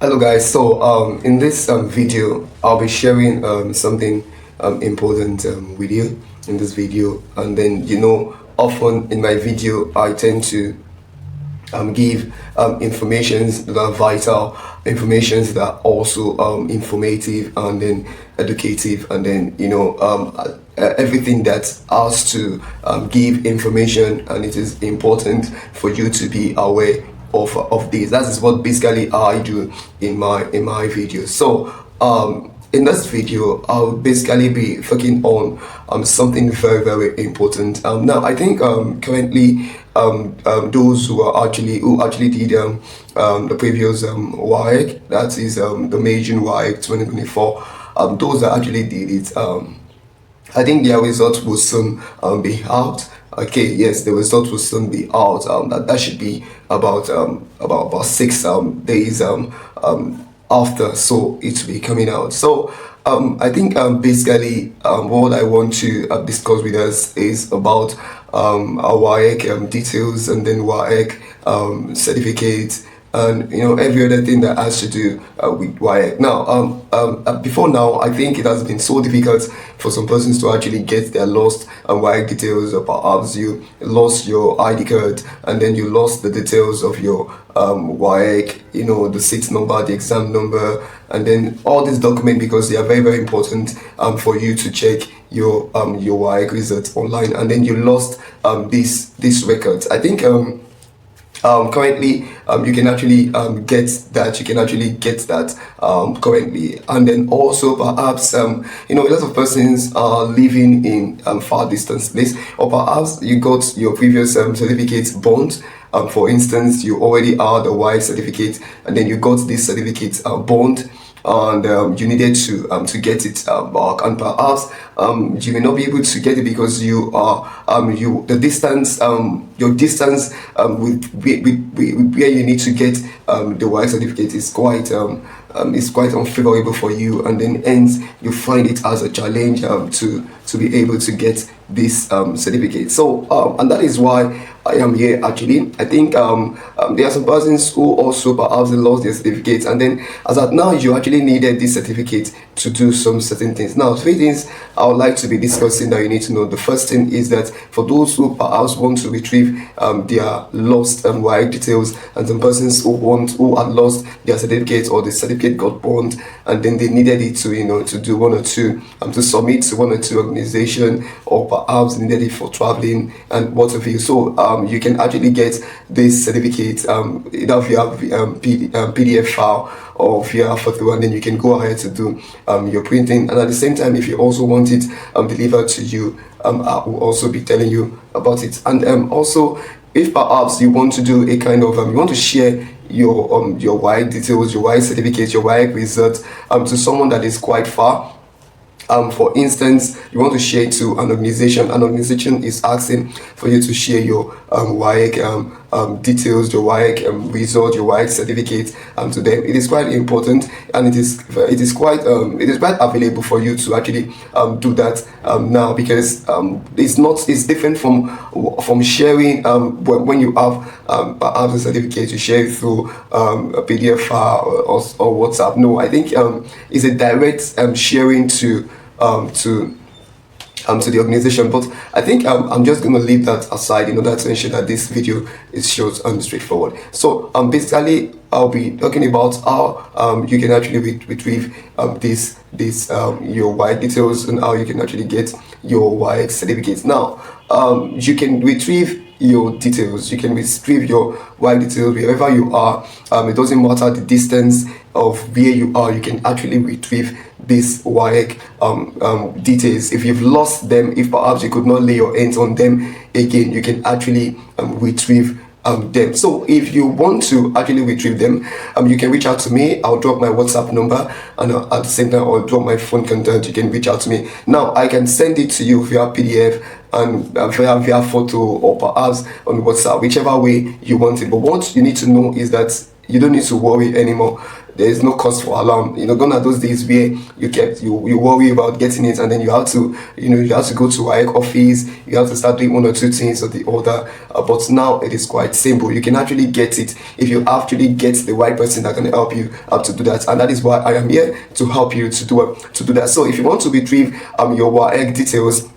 Hello guys, so in this video I'll be sharing something important with you in this video. And then often in my video I tend to give informations that are vital, informations that are also informative and then educative, and then everything that has to give information, and it is important for you to be aware of this. That is what basically I do in my videos. So in this video I'll basically be focusing on something very important. Now I think currently those who actually did the previous Waec, that is the Major Waec 2024, those that actually did it, I think their results will soon be out. Okay, yes, the results will soon be out. That should be about 6 days after, so it will be coming out. So I think basically what I want to discuss with us is about our Waec details, and then Waec certificates, and every other thing that has to do with Waec. Now before now, I think it has been so difficult for some persons to actually get their lost Waec details, or perhaps you lost your ID card and then you lost the details of your Waec, the seat number, the exam number, and then all these documents, because they are very important for you to check your Waec results online, and then you lost these records. I think currently you can actually get that currently. And then also perhaps a lot of persons are living in far distance place, or perhaps you got your previous certificates bond. For instance, you already are the Y certificate, and then you got this certificate bond, and you needed to get it back, and perhaps you may not be able to get it because you are your distance with where you need to get the Y certificate is quite unfavorable for you, and then hence you find it as a challenge to be able to get this certificate. So and that is why I am here actually. I think there are some persons who also perhaps lost their certificates, and then as at now you actually needed this certificate to do some certain things. Now, 3 things I would like to be discussing that you need to know. The first thing is that for those who perhaps want to retrieve their lost Waec details, and some persons who had lost their certificate, or the certificate got burned, and then they needed it to do one or two to submit to one or two organization, or perhaps needed it for traveling and what have you. So you can actually get this certificate either via PDF file or via photo, and then you can go ahead to do your printing. And at the same time, if you also want it delivered to you, I will also be telling you about it. And also, if perhaps you want to do a kind of you want to share your Waec details, your Waec certificate, your Waec results to someone that is quite far. For instance, you want to share it to an organization is asking for you to share your Waec details, your Waec result, your Waec certificate to them. It is quite important, and it is quite available for you to actually do that now, because it's different from sharing when you have perhaps a certificate, you share it through a PDF file or WhatsApp. No, I think it's a direct sharing to the organization. But I think I'm just going to leave that aside in order to ensure that this video is short and straightforward. So basically I'll be talking about how you can actually retrieve your Waec details, and how you can actually get your Waec certificates. Now you can retrieve your details, you can retrieve your Waec details wherever you are. It doesn't matter the distance of where you are, you can actually retrieve this Waec details. If you've lost them, if perhaps you could not lay your hands on them again, you can actually retrieve them. So if you want to actually retrieve them, you can reach out to me. I'll drop my WhatsApp number, and at the same time I'll drop my phone contact. You can reach out to me. Now I can send it to you via PDF and via photo, or perhaps on WhatsApp, whichever way you want it. But what you need to know is that you don't need to worry anymore. there is no cause for alarm. Gone are those days where you worry about getting it, and then you have to go to Waec office, you have to start doing one or two things or the other. But now it is quite simple. You can actually get it if you actually get the right person that can help you to do that, and that is why I am here to help you to do that. So if you want to retrieve your Waec details,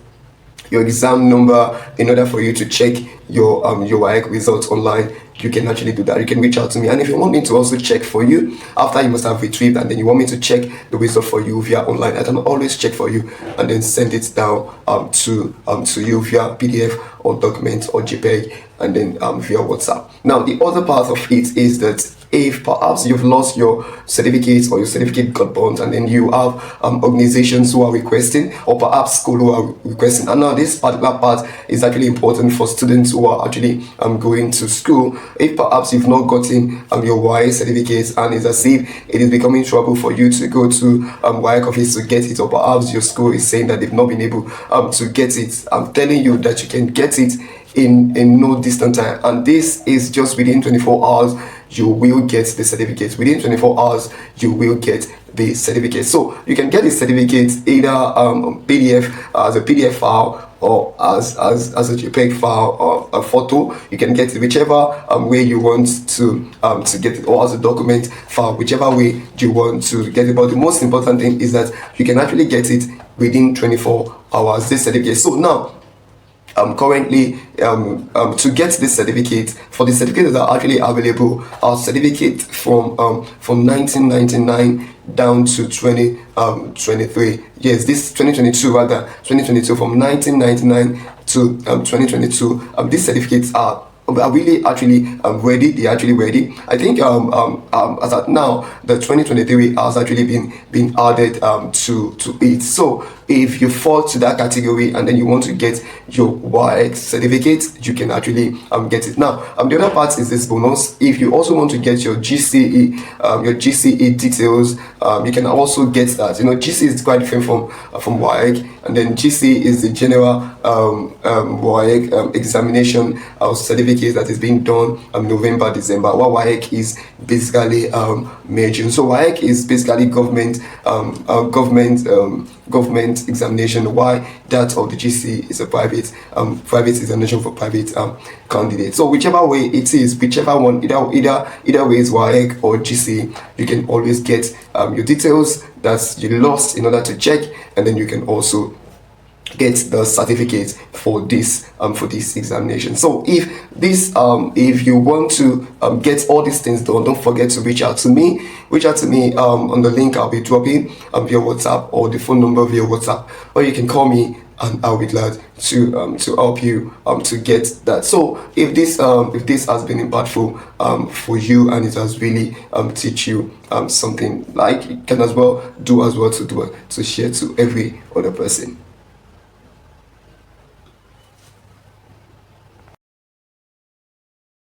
your exam number, in order for you to check your Waec results online, you can actually do that. You can reach out to me. And if you want me to also check for you after you must have retrieved, and then you want me to check the result for you via online, I can always check for you and then send it down to you via PDF or document or JPEG, and then via WhatsApp. Now the other part of it is that if perhaps you've lost your certificates or your certificate got burnt, and then you have organizations who are requesting, or perhaps school who are requesting, and now this particular part is actually important for students who are actually going to school. If perhaps you've not gotten your Waec certificates, and it's as if it is becoming trouble for you to go to Waec office to get it, or perhaps your school is saying that they've not been able to get it, I'm telling you that you can get it in no distant time, and this is just within 24 hours. You will get the certificate. Within 24 hours, you will get the certificate. So you can get the certificate either PDF, as a PDF file, or as a JPEG file or a photo. You can get it whichever way you want to get it, or as a document file, whichever way you want to get it. But the most important thing is that you can actually get it within 24 hours, this certificate. So now, currently, to get this certificate, for the certificates that are actually available, our certificate from 1999 down to 2023. Yes, this 2022 from 1999 to 2022. These certificates are really actually ready. They're actually ready. I think as at now, the 2023 has actually been added to it. So if you fall to that category and then you want to get your Waec certificate, you can actually get it. Now the other part is this bonus. If you also want to get your GCE details, you can also get that. GCE is quite different from Waec, and then GCE is the general Waec examination certificate that is being done November, December, while Waec is basically May, June. So Waec is basically government examination, while that of the GC is a private examination for private candidates. So whichever way it is, whichever one, either way is Waec or GC, you can always get your details that you lost in order to check, and then you can also get the certificate for this examination. So if you want to get all these things done, don't forget to reach out to me on the link I'll be dropping via WhatsApp, or the phone number via WhatsApp, or you can call me and I'll be glad to help you to get that. So if this has been impactful for you, and it has really teach you something, like, you can as well to share to every other person.